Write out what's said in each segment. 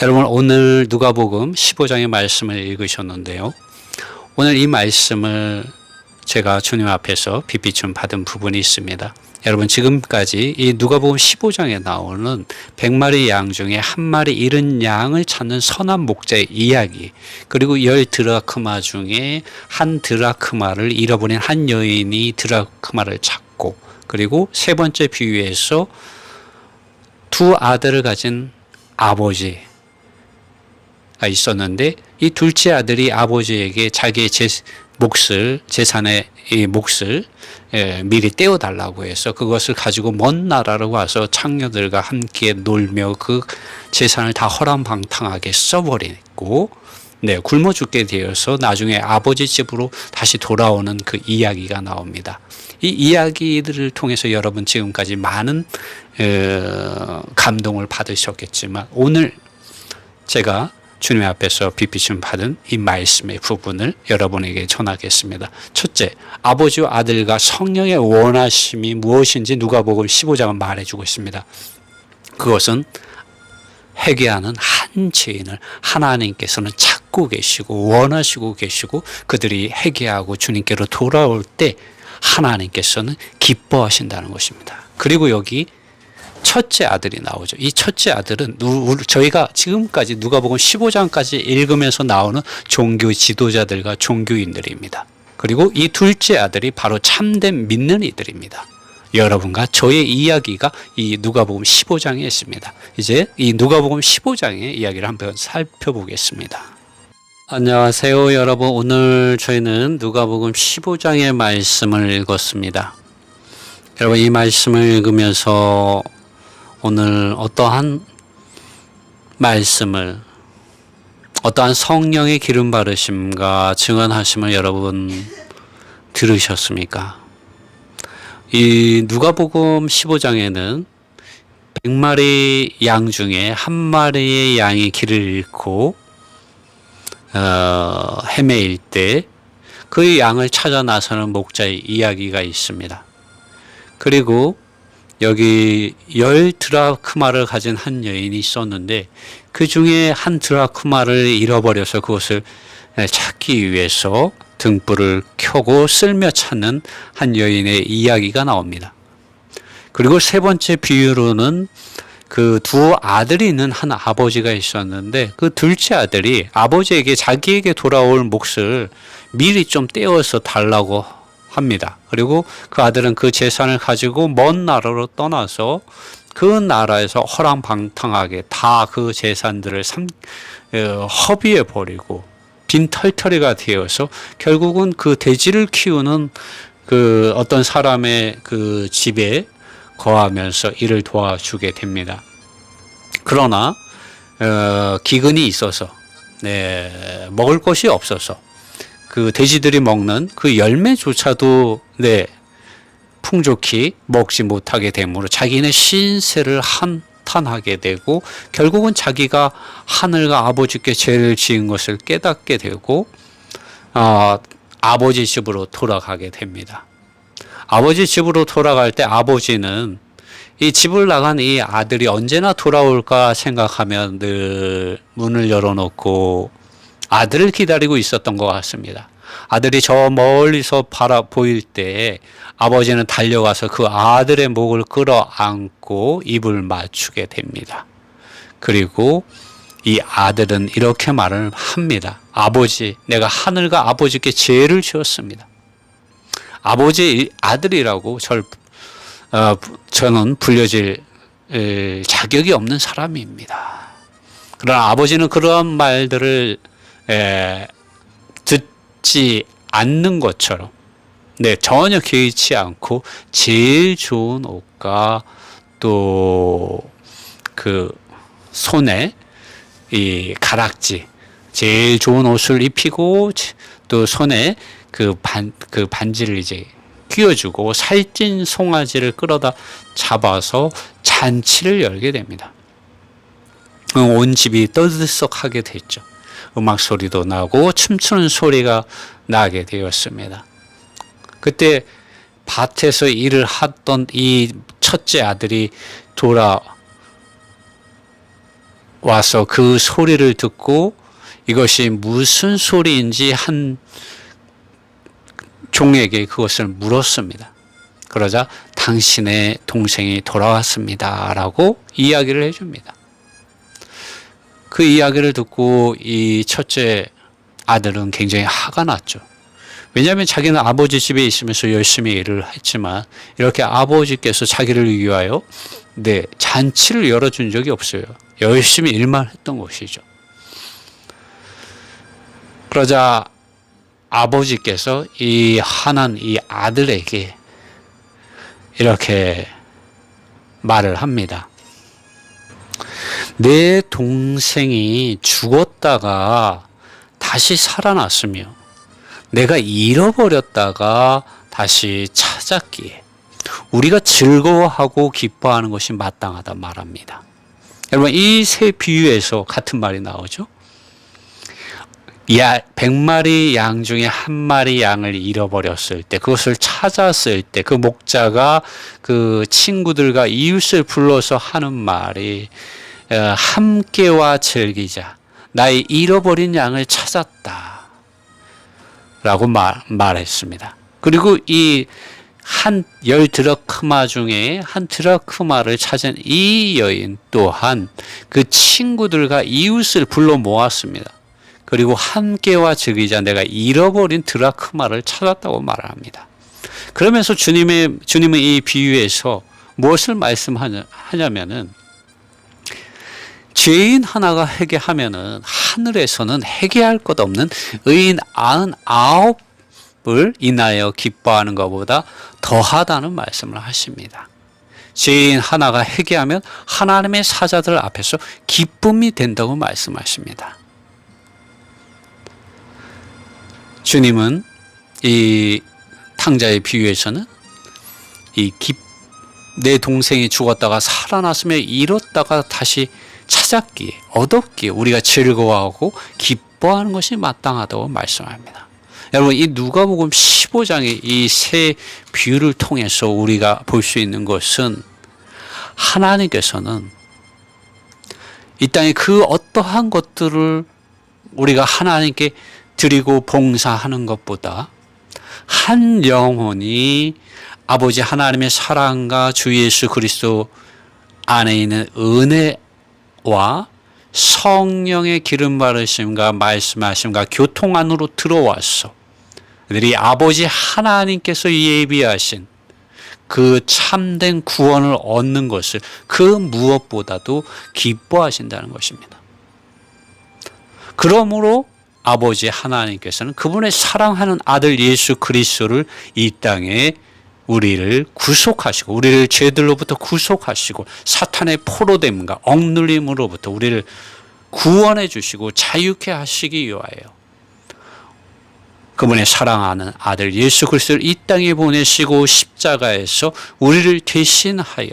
여러분, 오늘 누가복음 15장의 말씀을 읽으셨는데요. 오늘 이 말씀을 제가 주님 앞에서 빛비춤 받은 부분이 있습니다. 여러분, 지금까지 이 누가복음 15장에 나오는 100마리 양 중에 한 마리 잃은 양을 찾는 선한 목자의 이야기, 그리고 10드라크마 중에 한 드라크마를 잃어버린 한 여인이 드라크마를 찾고, 그리고 세 번째 비유에서 두 아들을 가진 아버지가 있었는데, 이 둘째 아들이 아버지에게 자기의 재산의 이 몫을 미리 떼어달라고 해서 그것을 가지고 먼 나라로 와서 창녀들과 함께 놀며 그 재산을 다 허랑방탕하게 써버리고, 굶어 죽게 되어서 나중에 아버지 집으로 다시 돌아오는 그 이야기가 나옵니다. 이 이야기들을 통해서 여러분 지금까지 많은 감동을 받으셨겠지만, 오늘 제가 주님 앞에서 빛비춤 받은 이 말씀의 부분을 여러분에게 전하겠습니다. 첫째, 아버지와 아들과 성령의 원하심이 무엇인지 누가복음 15장은 말해주고 있습니다. 그것은 회개하는 한 죄인을 하나님께서는 찾고 계시고 원하시고 계시고, 그들이 회개하고 주님께로 돌아올 때 하나님께서는 기뻐하신다는 것입니다. 그리고 여기 첫째 아들이 나오죠. 이 첫째 아들은 저희가 지금까지 누가복음 15장까지 읽으면서 나오는 종교 지도자들과 종교인들입니다. 그리고 이 둘째 아들이 바로 참된 믿는 이들입니다. 여러분과 저의 이야기가 이 누가복음 15장에 있습니다. 이제 이 누가복음 15장의 이야기를 한번 살펴보겠습니다. 안녕하세요, 여러분. 오늘 저희는 누가복음 15장의 말씀을 읽었습니다. 여러분, 이 말씀을 읽으면서 오늘 어떠한 말씀을, 어떠한 성령의 기름 바르심과 증언하심을 여러분 들으셨습니까? 이 누가복음 15장에는 100마리 양 중에 한 마리의 양이 길을 잃고 헤매일 때 그 양을 찾아 나서는 목자의 이야기가 있습니다. 그리고 여기 10드라크마를 가진 한 여인이 있었는데, 그 중에 한 드라크마를 잃어버려서 그것을 찾기 위해서 등불을 켜고 쓸며 찾는 한 여인의 이야기가 나옵니다. 그리고 세 번째 비유로는 그 두 아들이 있는 한 아버지가 있었는데, 그 둘째 아들이 아버지에게 자기에게 돌아올 몫을 미리 좀 떼어서 달라고 합니다. 그리고 그 아들은 그 재산을 가지고 먼 나라로 떠나서 그 나라에서 허랑방탕하게 다 그 재산들을 허비해 버리고 빈털터리가 되어서 결국은 그 돼지를 키우는 그 어떤 사람의 그 집에 거하면서 일을 도와주게 됩니다. 그러나 기근이 있어서 먹을 것이 없어서 그 돼지들이 먹는 그 열매조차도 풍족히 먹지 못하게 되므로 자기네 신세를 한탄하게 되고, 결국은 자기가 하늘과 아버지께 죄를 지은 것을 깨닫게 되고 아버지 집으로 돌아가게 됩니다. 아버지 집으로 돌아갈 때 아버지는 이 집을 나간 이 아들이 언제나 돌아올까 생각하면 늘 문을 열어놓고 아들을 기다리고 있었던 것 같습니다. 아들이 저 멀리서 보일 때 아버지는 달려가서 그 아들의 목을 끌어안고 입을 맞추게 됩니다. 그리고 이 아들은 이렇게 말을 합니다. 아버지, 내가 하늘과 아버지께 죄를 지었습니다. 아버지 아들이라고 저는 불려질 자격이 없는 사람입니다. 그러나 아버지는 그러한 말들을 듣지 않는 것처럼 전혀 개의치 않고 제일 좋은 옷과 또 그 손에 이 가락지, 제일 좋은 옷을 입히고 또 손에 그 반지를 이제 끼워주고 살찐 송아지를 끌어다 잡아서 잔치를 열게 됩니다. 온 집이 떠들썩하게 됐죠. 음악 소리도 나고 춤추는 소리가 나게 되었습니다. 그때 밭에서 일을 하던 이 첫째 아들이 와서 그 소리를 듣고 이것이 무슨 소리인지 한 종에게 그것을 물었습니다. 그러자 당신의 동생이 돌아왔습니다 라고 이야기를 해줍니다. 그 이야기를 듣고 이 첫째 아들은 굉장히 화가 났죠. 왜냐하면 자기는 아버지 집에 있으면서 열심히 일을 했지만 이렇게 아버지께서 자기를 위하여 잔치를 열어준 적이 없어요. 열심히 일만 했던 것이죠. 그러자 아버지께서 이 화난 이 아들에게 이렇게 말을 합니다. 내 동생이 죽었다가 다시 살아났으며 내가 잃어버렸다가 다시 찾았기에 우리가 즐거워하고 기뻐하는 것이 마땅하다 말합니다. 여러분, 이 세 비유에서 같은 말이 나오죠. 100마리 양 중에 한 마리 양을 잃어버렸을 때, 그것을 찾았을 때 그 목자가 그 친구들과 이웃을 불러서 하는 말이 함께와 즐기자, 나의 잃어버린 양을 찾았다 라고 말했습니다. 그리고 이 한 10드라크마 중에 한 드라크마를 찾은 이 여인 또한 그 친구들과 이웃을 불러 모았습니다. 그리고 함께와 즐기자, 내가 잃어버린 드라크마를 찾았다고 말합니다. 그러면서 주님은 이 비유에서 무엇을 말씀하냐면은, 죄인 하나가 회개하면은 하늘에서는 회개할 것 없는 의인 99을 인하여 기뻐하는 것보다 더하다는 말씀을 하십니다. 죄인 하나가 회개하면 하나님의 사자들 앞에서 기쁨이 된다고 말씀하십니다. 주님은 이 탕자의 비유에서는 내 동생이 죽었다가 살아났으며 잃었다가 다시 찾았기에, 얻었기에 우리가 즐거워하고 기뻐하는 것이 마땅하다고 말씀합니다. 여러분, 이 누가복음 15장의 이 세 비유를 통해서 우리가 볼 수 있는 것은, 하나님께서는 이 땅에 그 어떠한 것들을 우리가 하나님께 드리고 봉사하는 것보다 한 영혼이 아버지 하나님의 사랑과 주 예수 그리스도 안에 있는 은혜와 성령의 기름 바르심과 말씀하심과 교통 안으로 들어와서 그들이 아버지 하나님께서 예비하신 그 참된 구원을 얻는 것을 그 무엇보다도 기뻐하신다는 것입니다. 그러므로 아버지 하나님께서는 그분의 사랑하는 아들 예수 그리스도를 이 땅에 우리를 구속하시고, 우리를 죄들로부터 구속하시고, 사탄의 포로됨과 억눌림으로부터 우리를 구원해 주시고 자유케 하시기 위하여 그분의 사랑하는 아들 예수 그리스도를 이 땅에 보내시고 십자가에서 우리를 대신하여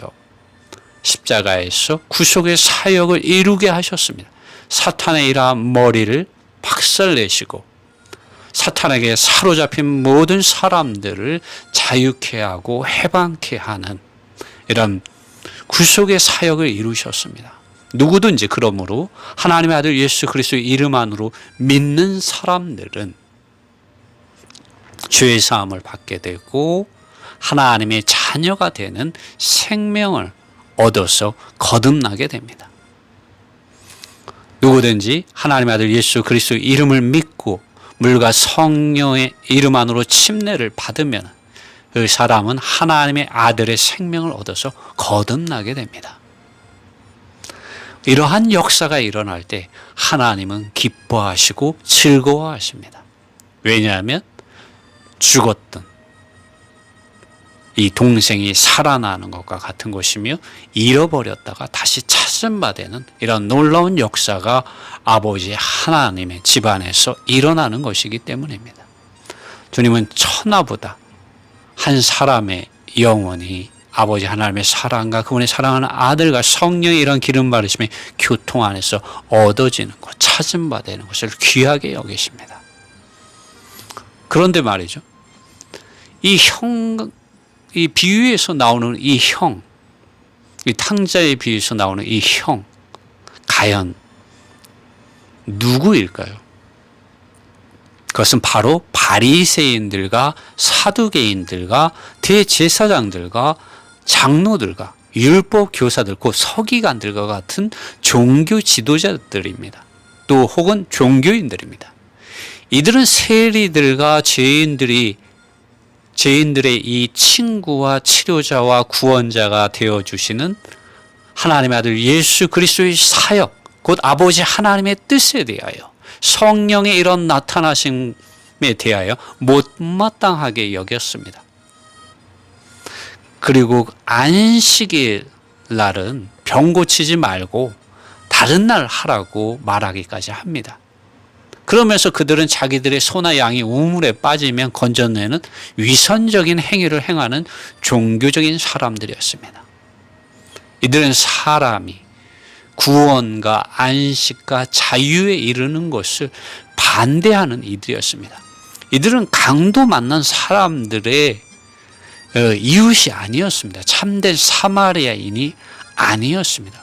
십자가에서 구속의 사역을 이루게 하셨습니다. 사탄의 이러한 머리를 박살내시고 사탄에게 사로잡힌 모든 사람들을 자유케 하고 해방케 하는 이런 구속의 사역을 이루셨습니다. 누구든지 그러므로 하나님의 아들 예수 그리스도의 이름 안으로 믿는 사람들은 죄의 사함을 받게 되고 하나님의 자녀가 되는 생명을 얻어서 거듭나게 됩니다. 누구든지 하나님의 아들 예수 그리스도의 이름을 믿고 물과 성령의 이름 안으로 침례를 받으면 그 사람은 하나님의 아들의 생명을 얻어서 거듭나게 됩니다. 이러한 역사가 일어날 때 하나님은 기뻐하시고 즐거워하십니다. 왜냐하면 죽었던 이 동생이 살아나는 것과 같은 것이며 잃어버렸다가 다시 찾은 바 되는 이런 놀라운 역사가 아버지 하나님의 집안에서 일어나는 것이기 때문입니다. 주님은 천하보다 한 사람의 영혼이 아버지 하나님의 사랑과 그분의 사랑하는 아들과 성령의 이런 기름 바르심의 교통 안에서 얻어지는 것, 찾은 바 되는 것을 귀하게 여기십니다. 그런데 말이죠, 이 비유에서 나오는 이 형, 이 탕자의 비유에서 나오는 이 형, 과연 누구일까요? 그것은 바로 바리새인들과 사두개인들과 대제사장들과 장로들과 율법 교사들, 곧 서기관들과 같은 종교 지도자들입니다. 또 혹은 종교인들입니다. 이들은 세리들과 죄인들의 이 친구와 치료자와 구원자가 되어주시는 하나님의 아들 예수 그리스도의 사역, 곧 아버지 하나님의 뜻에 대하여, 성령의 이런 나타나심에 대하여 못마땅하게 여겼습니다. 그리고 안식일 날은 병 고치지 말고 다른 날 하라고 말하기까지 합니다. 그러면서 그들은 자기들의 소나 양이 우물에 빠지면 건져내는 위선적인 행위를 행하는 종교적인 사람들이었습니다. 이들은 사람이 구원과 안식과 자유에 이르는 것을 반대하는 이들이었습니다. 이들은 강도 만난 사람들의 이웃이 아니었습니다. 참된 사마리아인이 아니었습니다.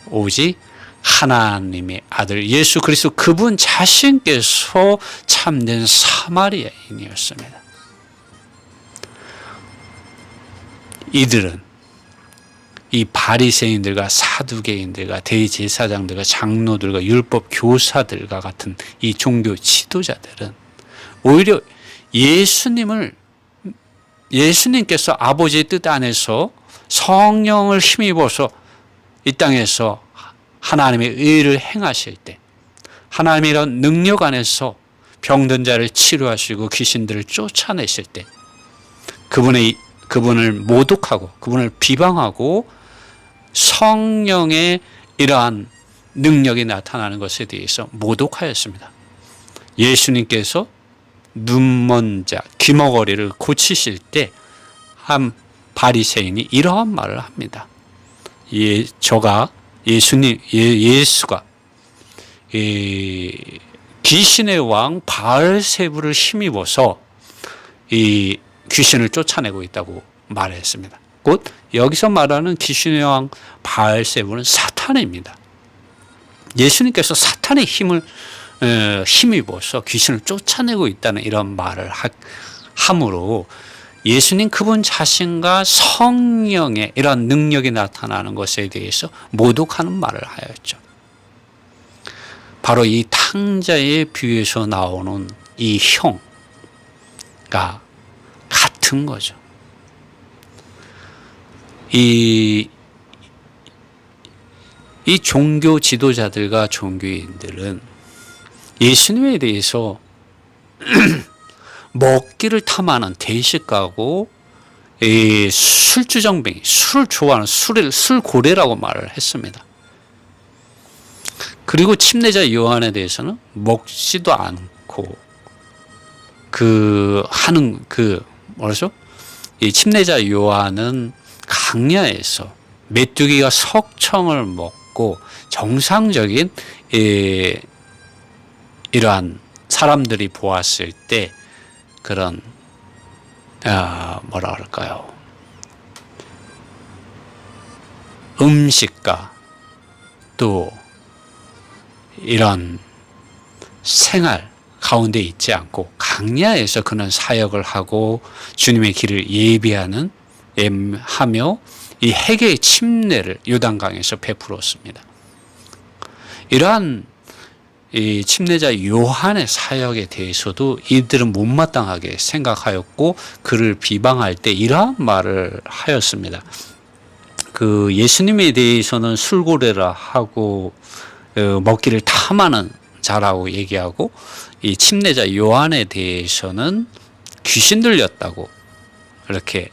오직 하나님의 아들 예수 그리스도 그분 자신께서 참된 사마리아인이었습니다. 이들은 이 바리새인들과 사두개인들과 대제사장들과 장로들과 율법 교사들과 같은 이 종교 지도자들은 오히려 예수님께서 아버지의 뜻 안에서 성령을 힘입어서 이 땅에서 하나님의 의를 행하실 때, 하나님의 이런 능력 안에서 병든 자를 치료하시고 귀신들을 쫓아내실 때 그분을 모독하고 그분을 비방하고 성령의 이러한 능력이 나타나는 것에 대해서 모독하였습니다. 예수님께서 눈먼 자, 귀머거리를 고치실 때 한 바리새인이 이러한 말을 합니다. 예수가 귀신의 왕 바알세불을 힘입어서 이 귀신을 쫓아내고 있다고 말했습니다. 곧 여기서 말하는 귀신의 왕 바알세불은 사탄입니다. 예수님께서 사탄의 힘을 힘입어서 귀신을 쫓아내고 있다는 이런 말을 함으로 예수님 그분 자신과 성령의 이런 능력이 나타나는 것에 대해서 모독하는 말을 하였죠. 바로 이 탕자의 비유에서 나오는 이 형과 같은 거죠. 이 종교 지도자들과 종교인들은 예수님에 대해서 먹기를 탐하는 대식가고 술주정뱅이, 술을 좋아하는 술고래라고 말을 했습니다. 그리고 침례자 요한에 대해서는 먹지도 않고 뭐라죠? 이 침례자 요한은 강야에서 메뚜기가 석청을 먹고 정상적인 이러한 사람들이 보았을 때 그런 뭐라 그럴까요? 음식과 또 이런 생활 가운데 있지 않고 강야에서 그는 사역을 하고 주님의 길을 예비하며 이 회개의 침례를 요단강에서 베풀었습니다. 이러한 이 침례자 요한의 사역에 대해서도 이들은 못마땅하게 생각하였고 그를 비방할 때 이러한 말을 하였습니다. 그 예수님에 대해서는 술고래라 하고 먹기를 탐하는 자라고 얘기하고 이 침례자 요한에 대해서는 귀신 들렸다고 이렇게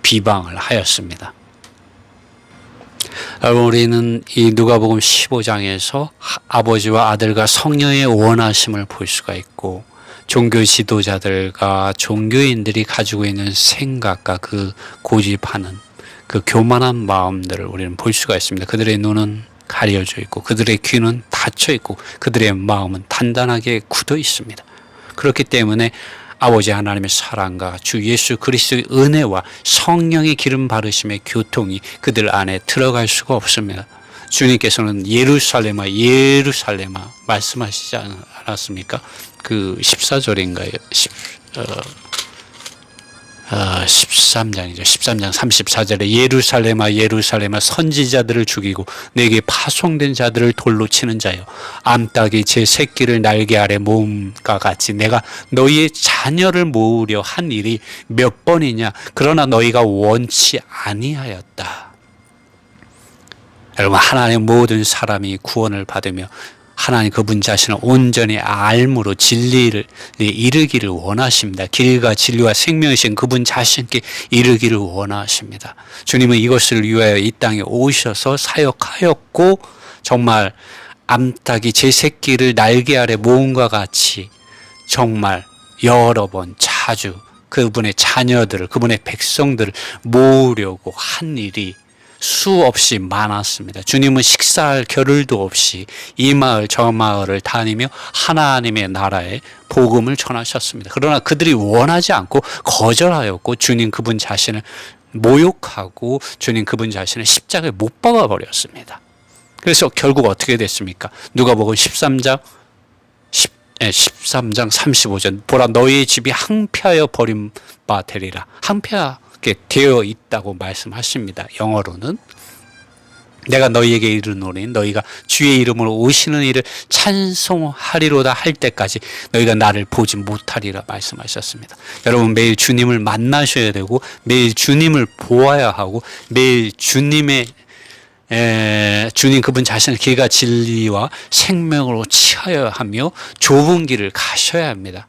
비방을 하였습니다. 우리는 이 누가복음 15장에서 아버지와 아들과 성령의 원하심을 볼 수가 있고 종교 지도자들과 종교인들이 가지고 있는 생각과 그 고집하는 그 교만한 마음들을 우리는 볼 수가 있습니다. 그들의 눈은 가려져 있고 그들의 귀는 닫혀 있고 그들의 마음은 단단하게 굳어 있습니다. 그렇기 때문에 아버지 하나님의 사랑과 주 예수 그리스도의 은혜와 성령의 기름 바르심의 교통이 그들 안에 들어갈 수가 없습니다. 주님께서는 예루살렘아 예루살렘아 말씀하시지 않았습니까? 그 14절인가요? 13장이죠. 13장 34절에 예루살렘아 예루살렘아 선지자들을 죽이고 내게 파송된 자들을 돌로 치는 자여, 암탉이 제 새끼를 날개 아래 모음과 같이 내가 너희의 자녀를 모으려 한 일이 몇 번이냐. 그러나 너희가 원치 아니하였다. 여러분, 하나님의 모든 사람이 구원을 받으며 하나님 그분 자신을 온전히 알므로 진리를 이르기를 원하십니다. 길과 진리와 생명이신 그분 자신께 이르기를 원하십니다. 주님은 이것을 위하여 이 땅에 오셔서 사역하였고, 정말 암탉이 제 새끼를 날개 아래 모음과 같이 정말 여러 번 자주 그분의 자녀들을, 그분의 백성들을 모으려고 한 일이 수없이 많았습니다. 주님은 식사할 겨를도 없이 이 마을 저 마을을 다니며 하나님의 나라의 복음을 전하셨습니다. 그러나 그들이 원하지 않고 거절하였고, 주님 그분 자신을 모욕하고 주님 그분 자신을 십자가에 못 박아 버렸습니다. 그래서 결국 어떻게 됐습니까? 누가복음 13장 35절 보라 너희의 집이 항폐하여 버림 바 되리라. 항폐하게 되어 있다고 말씀하십니다. 영어로는 내가 너희에게 이르노니 너희가 주의 이름으로 오시는 이를 찬송하리로다 할 때까지 너희가 나를 보지 못하리라 말씀하셨습니다. 여러분, 매일 주님을 만나셔야 되고 매일 주님을 보아야 하고 매일 주님 그분 자신을 길과 진리와 생명으로 취하여야 하며 좁은 길을 가셔야 합니다.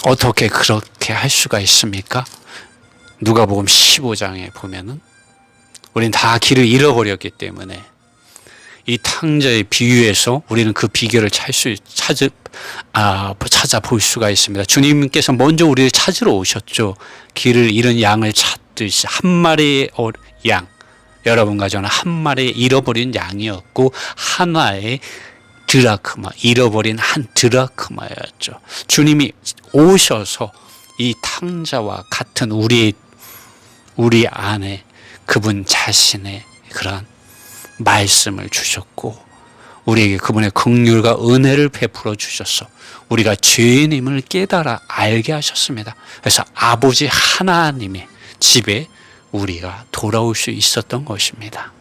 어떻게 그렇게 할 수가 있습니까? 누가복음 15장에 보면은 우리는 다 길을 잃어버렸기 때문에 이 탕자의 비유에서 우리는 그 비결을 찾아볼 수가 있습니다. 주님께서 먼저 우리를 찾으러 오셨죠. 길을 잃은 양을 찾듯이 한 마리의 양, 여러분과 저는 한 마리의 잃어버린 양이었고 하나의 드라크마, 잃어버린 한 드라크마였죠. 주님이 오셔서 이 탕자와 같은 우리 안에 그분 자신의 그런 말씀을 주셨고 우리에게 그분의 긍휼과 은혜를 베풀어 주셔서 우리가 죄인임을 깨달아 알게 하셨습니다. 그래서 아버지 하나님의 집에 우리가 돌아올 수 있었던 것입니다.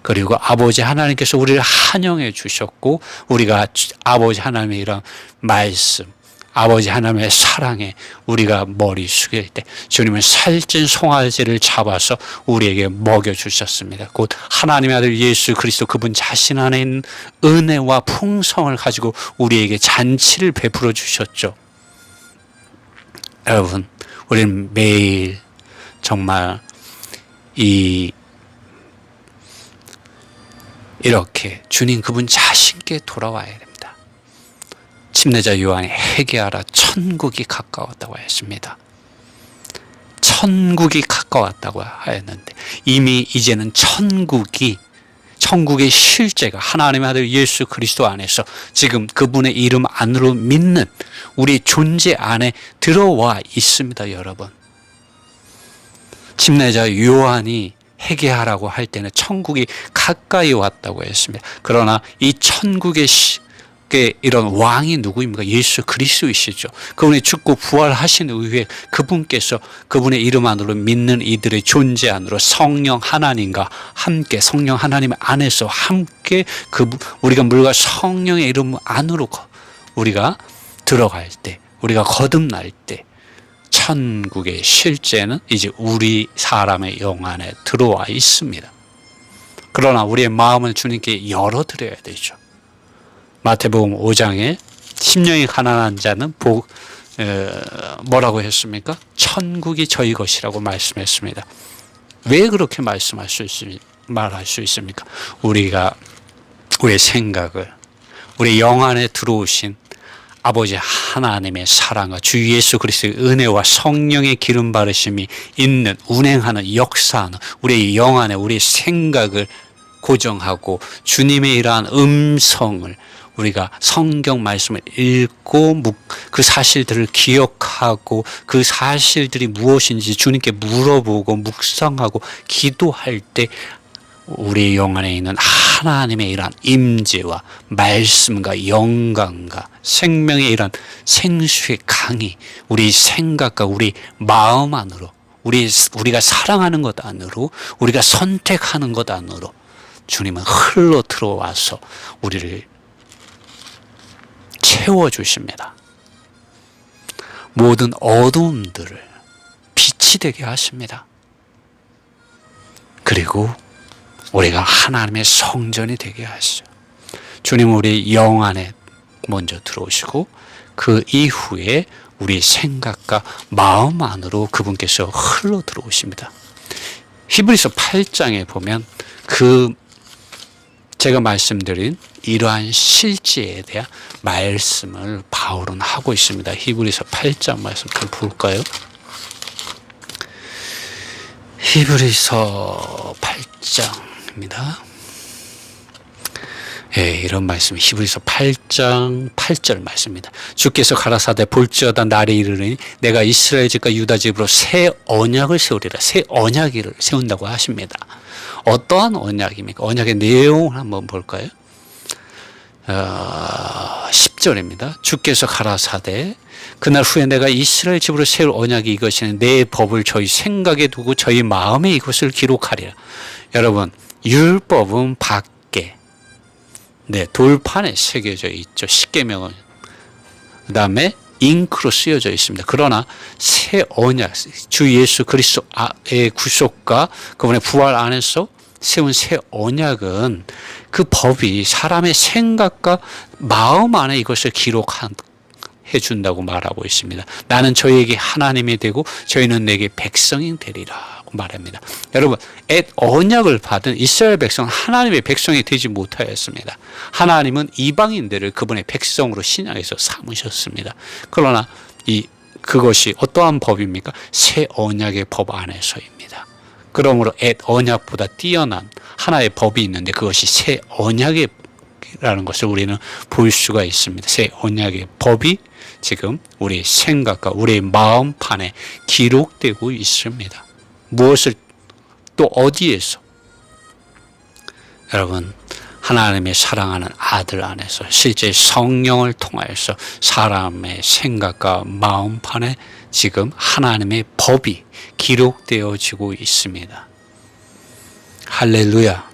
그리고 아버지 하나님께서 우리를 환영해 주셨고 우리가 아버지 하나님의 이런 말씀, 아버지 하나님의 사랑에 우리가 머리 숙일 때 주님은 살찐 송아지를 잡아서 우리에게 먹여주셨습니다. 곧 하나님의 아들 예수 그리스도 그분 자신 안에 있는 은혜와 풍성을 가지고 우리에게 잔치를 베풀어 주셨죠. 여러분, 우리는 매일 정말 이렇게 주님 그분 자신께 돌아와야 됩니다. 침례자 요한이 회개하라 천국이 가까웠다고 했습니다. 천국이 가까웠다고 하였는데 이미 이제는 천국의 실제가 하나님의 아들 예수 그리스도 안에서 지금 그분의 이름 안으로 믿는 우리 존재 안에 들어와 있습니다. 여러분, 침례자 요한이 회개하라고 할 때는 천국이 가까이 왔다고 했습니다. 그러나 이 천국의 이런 왕이 누구입니까? 예수 그리스도이시죠. 그분이 죽고 부활하신 이후에 그분께서 그분의 이름 안으로 믿는 이들의 존재 안으로 성령 하나님과 함께 성령 하나님 안에서 함께 우리가 물과 성령의 이름 안으로 우리가 들어갈 때, 우리가 거듭날 때 천국의 실제는 이제 우리 사람의 영 안에 들어와 있습니다. 그러나 우리의 마음을 주님께 열어드려야 되죠. 마태복음 5장에 심령이 가난한 자는 뭐라고 했습니까? 천국이 저희 것이라고 말씀했습니다. 왜 그렇게 말할 수 있습니까? 우리가 우리의 생각을 우리 영 안에 들어오신 아버지 하나님의 사랑과 주 예수 그리스도의 은혜와 성령의 기름 바르심이 있는 운행하는 역사하는 우리의 영 안에 우리의 생각을 고정하고 주님의 이러한 음성을 우리가 성경 말씀을 읽고 그 사실들을 기억하고 그 사실들이 무엇인지 주님께 물어보고 묵상하고 기도할 때 우리 영 안에 있는 하나님의 이러한 임재와 말씀과 영광과 생명의 이러한 생수의 강이 우리 생각과 우리 마음 안으로 우리가 사랑하는 것 안으로 우리가 선택하는 것 안으로 주님은 흘러 들어와서 우리를 채워주십니다. 모든 어두움들을 빛이 되게 하십니다. 그리고 우리가 하나님의 성전이 되게 하시죠. 주님은 우리 영 안에 먼저 들어오시고 그 이후에 우리 생각과 마음 안으로 그분께서 흘러 들어오십니다. 히브리서 8장에 보면 제가 말씀드린 이러한 실제에 대한 말씀을 바울은 하고 있습니다. 히브리서 8장 말씀 좀 볼까요? 히브리서 8장입니다. 이런 말씀, 히브리서 8장 8절 말씀입니다. 주께서 가라사대 볼지어다 날이 이르니 내가 이스라엘 집과 유다 집으로 새 언약을 세우리라. 새 언약을 세운다고 하십니다. 어떠한 언약입니까? 언약의 내용을 한번 볼까요? 10절입니다. 주께서 가라사대 그날 후에 내가 이스라엘 집으로 세울 언약이 이것이니 내 법을 저희 생각에 두고 저희 마음에 이것을 기록하리라. 여러분, 율법은 밖에 돌판에 새겨져 있죠. 십계명은. 그 다음에 잉크로 쓰여져 있습니다. 그러나 새 언약, 주 예수 그리스도의 구속과 그분의 부활 안에서 세운 새 언약은 그 법이 사람의 생각과 마음 안에 이것을 기록해 준다고 말하고 있습니다. 나는 저희에게 하나님이 되고 저희는 내게 백성이 되리라고 말합니다. 여러분, 옛 언약을 받은 이스라엘 백성은 하나님의 백성이 되지 못하였습니다. 하나님은 이방인들을 그분의 백성으로 신약에서 삼으셨습니다. 그러나 그것이 어떠한 법입니까? 새 언약의 법 안에서입니다. 그러므로 옛 언약보다 뛰어난 하나의 법이 있는데 그것이 새 언약이라는 것을 우리는 볼 수가 있습니다. 새 언약의 법이 지금 우리 생각과 우리 마음판에 기록되고 있습니다. 무엇을 또 어디에서? 여러분, 하나님의 사랑하는 아들 안에서 실제 성령을 통하여서 사람의 생각과 마음판에 지금 하나님의 법이 기록되어지고 있습니다. 할렐루야.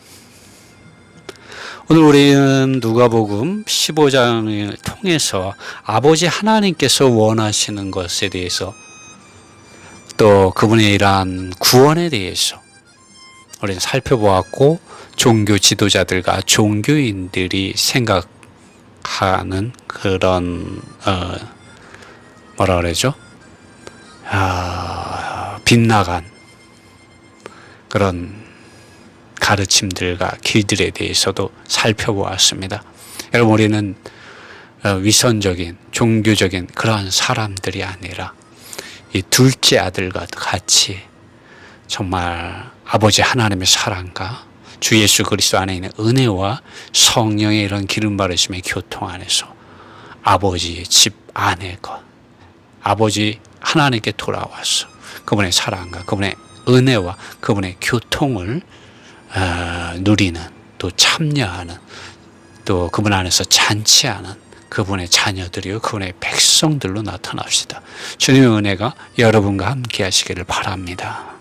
오늘 우리는 누가복음 15장을 통해서 아버지 하나님께서 원하시는 것에 대해서 또 그분의 이러한 구원에 대해서 우리는 살펴보았고 종교 지도자들과 종교인들이 생각하는 그런 뭐라 그러죠? 빗나간 그런 가르침들과 길들에 대해서도 살펴보았습니다. 여러분, 우리는 위선적인 종교적인 그러한 사람들이 아니라 이 둘째 아들과 같이 정말 아버지 하나님의 사랑과 주 예수 그리스도 안에 있는 은혜와 성령의 이런 기름 바르심의 교통 안에서 아버지의 집 안에 아버지 하나님께 돌아와서 그분의 사랑과 그분의 은혜와 그분의 교통을 누리는, 또 참여하는, 또 그분 안에서 잔치하는 그분의 자녀들이요 그분의 백성들로 나타납시다. 주님의 은혜가 여러분과 함께 하시기를 바랍니다.